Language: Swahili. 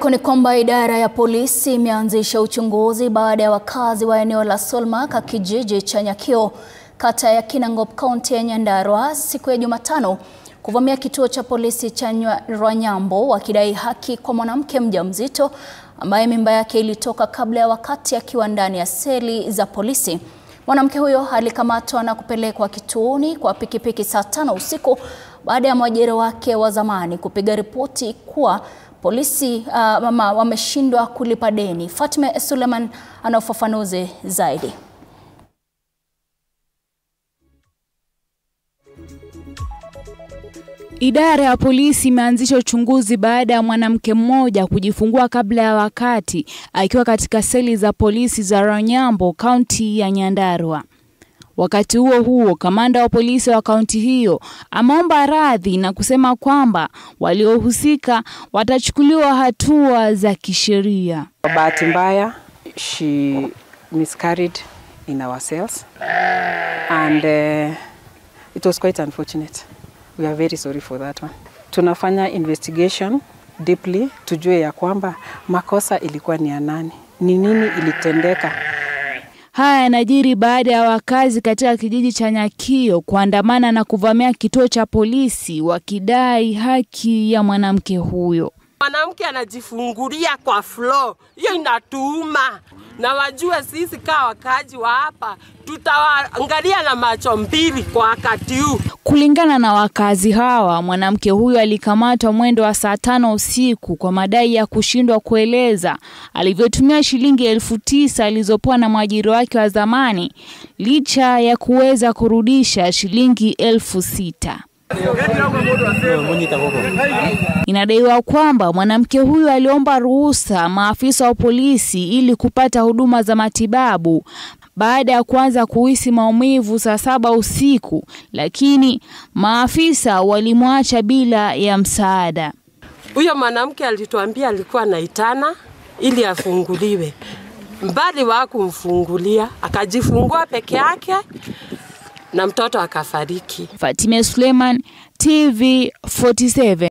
Ni kwamba idara ya polisi imeanzisha uchunguzi baada ya wakazi wa eneo la Solmark kijiji cha Nyakio kata ya Kinangop kaunti ya Nyandarua siku ya Jumatano kuvamia kituo cha polisi cha Rwanyambo wakidai haki kwa mwanamke mjamzito ambaye mimba yake ilitoka kabla ya wakati akiwa ndani ya seli za polisi. Mwanamke huyo alikamatwa na kupelekwa kituoni kwa pikipiki saa 5 usiku baada ya mwajiri wake wa zamani kupiga ripoti kuwa polisi wameshindwa kulipa deni. Fatime Suleiman ana ufafanuzi zaidi. Idara ya polisi imeanzisha uchunguzi baada ya mwanamke mmoja kujifungua kabla ya wakati akiwa katika seli za polisi za Rwanyambo kaunti ya Nyandarua. Wakati huo kamanda wa polisi wa kaunti hiyo ameomba radhi na kusema kwamba waliohusika watachukuliwa hatua za kisheria. Bahati mbaya, she miscarried in our cells and it was quite unfortunate. We are very sorry for that one. Tunafanya investigation deeply tujue ya kwamba makosa ilikuwa ni ya nani, ni nini ilitendeka. Haya yanajiri baada ya wakazi katika kijiji cha Nyakio kuandamana na kuvamia kituo cha polisi wakidai haki ya mwanamke huyo. Mwanamke anajifungulia kwa floor, hiyo inatuuma. Na wajue sisi kama wakazi wa hapa tutaangalia na macho mbili kwa wakati huu. Kulingana na wakazi hawa, mwanamke huyo alikamatwa mwendo wa saa 5 usiku kwa madai ya kushindwa kueleza alivyotumia shilingi 9,000 alizopewa na mwajiri wake wa zamani licha ya kuweza kurudisha shilingi 6,000. Inadaiwa kwamba mwanamke huyu aliomba ruhusa maafisa wa polisi ili kupata huduma za matibabu baada ya kuanza kuhisi maumivu saa 7 usiku, lakini maafisa walimwacha bila ya msaada. Huyo mwanamke alituambia alikuwa anaitana ili afunguliwe. Mbali wa kumfungulia, akajifungua peke yake na mtoto akafariki. Fatime Suleiman, TV 47.